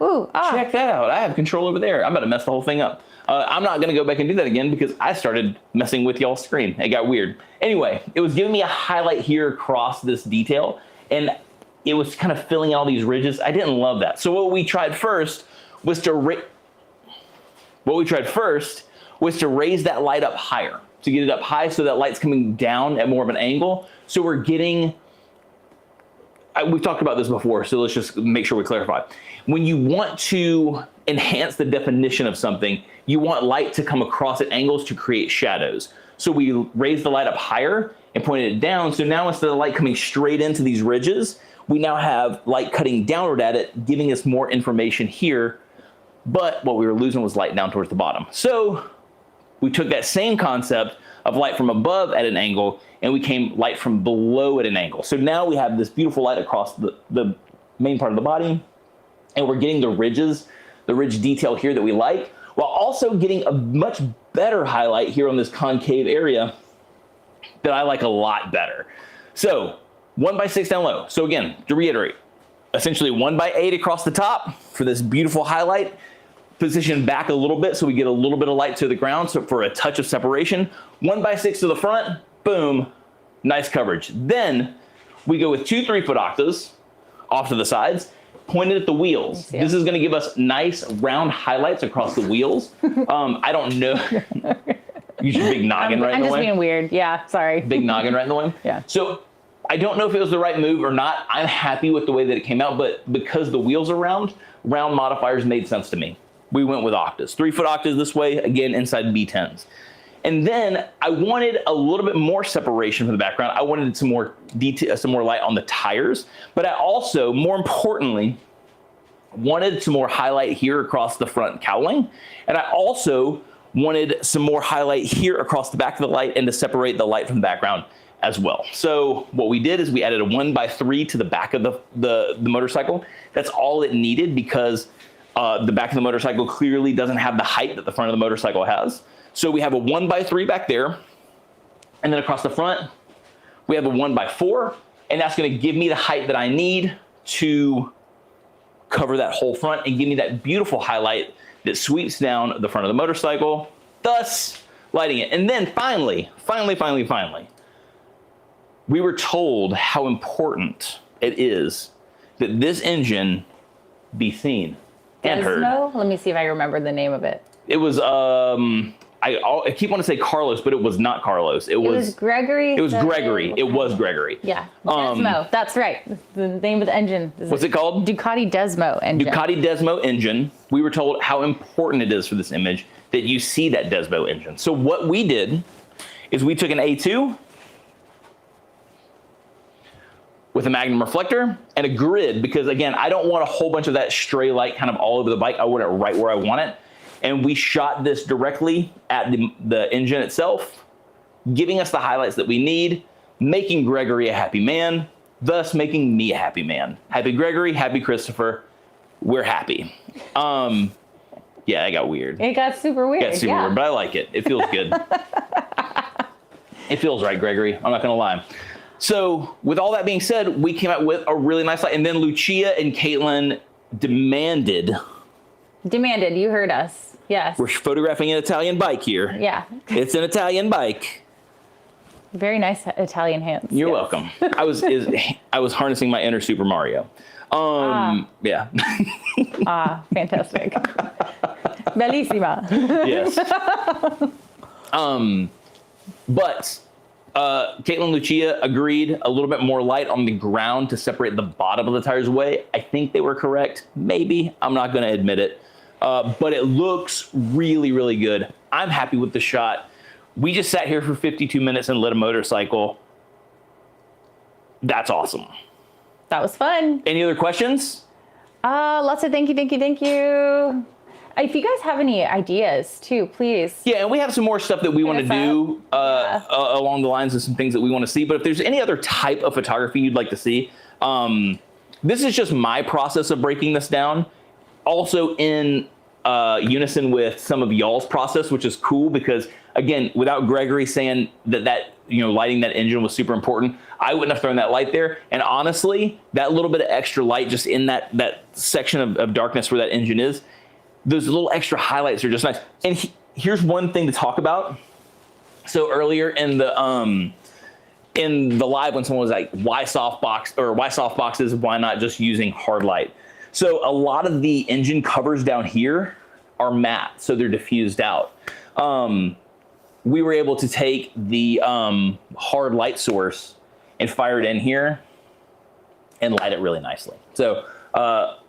Ooh, Check that out. I have control over there. I'm about to mess the whole thing up. I'm not going to go back and do that again because I started messing with y'all's screen. It got weird. Anyway, it was giving me a highlight here across this detail, and it was kind of filling all these ridges. I didn't love that. So what we tried first was to raise that light up higher, to get it up high so that light's coming down at more of an angle. So we're getting, we've talked about this before, so let's just make sure we clarify. When you want to enhance the definition of something, you want light to come across at angles to create shadows. So we raised the light up higher and pointed it down. So now instead of light coming straight into these ridges, we now have light cutting downward at it, giving us more information here. But what we were losing was light down towards the bottom. So we took that same concept of light from above at an angle, and we came light from below at an angle. So now we have this beautiful light across the main part of the body, and we're getting the ridges, the ridge detail here that we like, while also getting a much better highlight here on this concave area that I like a lot better. So 1x6 down low. So again, to reiterate, essentially 1x8 across the top for this beautiful highlight, position back a little bit so we get a little bit of light to the ground, so for a touch of separation. 1x6 to the front, boom, nice coverage. Then we go with 2 3-foot octaves off to the sides, pointed at the wheels. This is gonna give us nice round highlights across the wheels. I don't know. Use your big noggin right in the way. I'm just being weird. Yeah, sorry. Big noggin right in the way. Yeah. So I don't know if it was the right move or not. I'm happy with the way that it came out, but because the wheels are round modifiers made sense to me. We went with octaves. 3-foot octaves this way, again, inside B10s. And then I wanted a little bit more separation from the background. I wanted some more detail, some more light on the tires, but I also, more importantly, wanted some more highlight here across the front cowling. And I also wanted some more highlight here across the back of the light and to separate the light from the background as well. So what we did is we added a 1x3 to the back of the motorcycle. That's all it needed because the back of the motorcycle clearly doesn't have the height that the front of the motorcycle has. So we have a 1x3 back there. And then across the front, we have a 1x4. And that's going to give me the height that I need to cover that whole front and give me that beautiful highlight that sweeps down the front of the motorcycle, thus lighting it. And then finally, we were told how important it is that this engine be seen. and heard. Desmo? Let me see if I remember the name of it. It was I keep wanting to say Carlos, but it was not Carlos. It was Gregory. It was Gregory. It was Gregory. Yeah. Desmo. That's right. The name of the engine. What's it called? Ducati Desmo engine. Ducati Desmo engine. We were told how important it is for this image that you see that Desmo engine. So what we did is we took an A2 with a magnum reflector and a grid, because again, I don't want a whole bunch of that stray light kind of all over the bike. I want it right where I want it. And we shot this directly at the engine itself, giving us the highlights that we need, making Gregory a happy man, thus making me a happy man. Happy Gregory, happy Christopher, we're happy. Yeah, it got weird. It got super weird. It got super weird, but I like it. It feels good. It feels right, Gregory. I'm not gonna lie. So with all that being said, we came out with a really nice light, and then Lucia and Caitlin demanded, you heard us. Yes. We're photographing an Italian bike here. Yeah. It's an Italian bike. Very nice Italian hands. You're welcome. I was harnessing my inner Super Mario. Yeah. Fantastic. Bellissima. Yes. But Caitlin and Lucia agreed a little bit more light on the ground to separate the bottom of the tires away. I think they were correct. Maybe. I'm not going to admit it. But it looks really, really good. I'm happy with the shot. We just sat here for 52 minutes and lit a motorcycle. That's awesome. That was fun. Any other questions? Lots of thank you. If you guys have any ideas too, please. Yeah, and we have some more stuff that we want to do along the lines of some things that we want to see. But if there's any other type of photography you'd like to see, this is just my process of breaking this down. Also in unison with some of y'all's process, which is cool because, again, without Gregory saying that lighting that engine was super important, I wouldn't have thrown that light there. And honestly, that little bit of extra light just in that section of darkness where that engine is, those little extra highlights are just nice. And here's one thing to talk about. So earlier in the live, when someone was like, why softboxes, why not just using hard light? So a lot of the engine covers down here are matte, so they're diffused out. We were able to take the hard light source and fire it in here and light it really nicely. So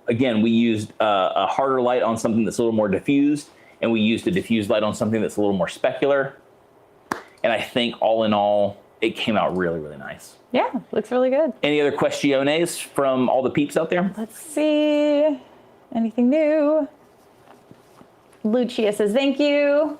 again, we used a harder light on something that's a little more diffused, and we used a diffused light on something that's a little more specular. And I think all in all, it came out really, really nice. Yeah, looks really good. Any other questiones from all the peeps out there? Let's see. Anything new? Lucia says, thank you.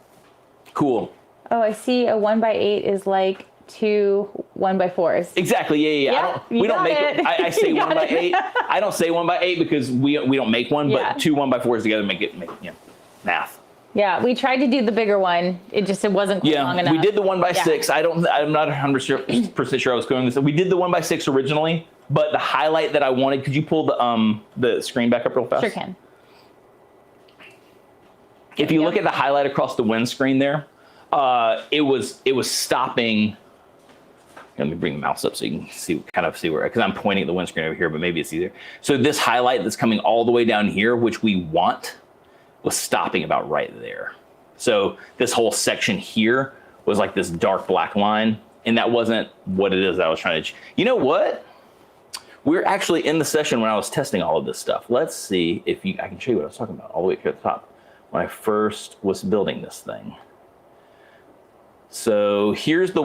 Cool. Oh, I see a 1x8 is like 2 1x4s. Exactly. Yeah. We don't make it. I say 1x8. I don't say 1x8 because we don't make one, but 2 1x4s together make math. Yeah, we tried to do the bigger one. It wasn't quite long enough. We did the 1x6. I'm not 100% sure I was going this. We did the 1x6 originally, but the highlight that I wanted, could you pull the screen back up real fast? Sure can. If you look at the highlight across the windscreen there, it was stopping. Let me bring the mouse up so you can see where, because I'm pointing at the windscreen over here, but maybe it's easier. So this highlight that's coming all the way down here, which we want, was stopping about right there. So this whole section here was like this dark black line, and that wasn't what it is that I was trying to. You know what? We're actually in the session when I was testing all of this stuff. Let's see if I can show you what I was talking about all the way up here at the top when I first was building this thing. So here's the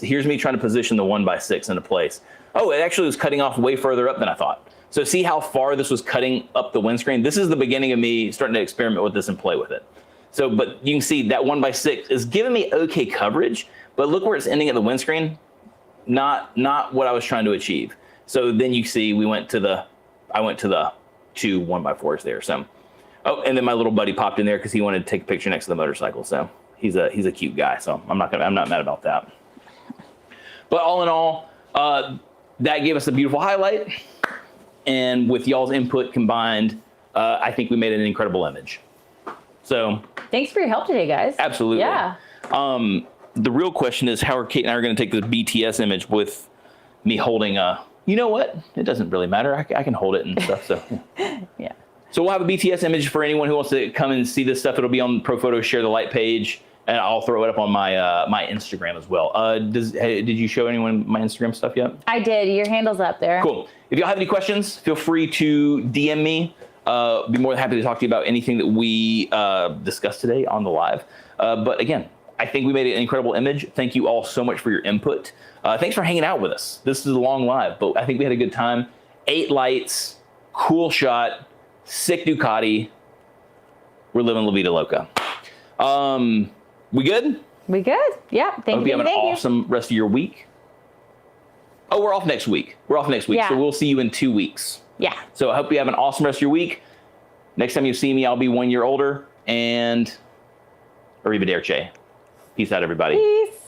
here's me trying to position the 1x6 into place. Oh, it actually was cutting off way further up than I thought. So see how far this was cutting up the windscreen? This is the beginning of me starting to experiment with this and play with it. So, but you can see that 1x6 is giving me okay coverage, but look where it's ending at the windscreen. Not what I was trying to achieve. So then you see I went to the 2 1x4s there. So, oh, and then my little buddy popped in there because he wanted to take a picture next to the motorcycle. So he's a cute guy. So I'm not mad about that. But all in all, that gave us a beautiful highlight. And with y'all's input combined, I think we made an incredible image. So thanks for your help today, guys. Absolutely. Yeah. The real question is how are Kate and I going to take this BTS image with me holding you know what? It doesn't really matter. I can hold it and stuff. So yeah. So we'll have a BTS image for anyone who wants to come and see this stuff. It'll be on Pro Photo Share the Light page, and I'll throw it up on my my Instagram as well. Did you show anyone my Instagram stuff yet? I did. Your handle's up there. Cool. If y'all have any questions, feel free to DM me. Be more than happy to talk to you about anything that we discussed today on the live. But again, I think we made an incredible image. Thank you all so much for your input. Thanks for hanging out with us. This is a long live, but I think we had a good time. 8 lights, cool shot, sick Ducati. We're living La Vida Loca. We good? We good? Yeah. Hope you have an awesome rest of your week. Oh, we're off next week. Yeah. So we'll see you in 2 weeks. Yeah. So I hope you have an awesome rest of your week. Next time you see me, I'll be 1 year older. And arrivederci. Peace out, everybody. Peace.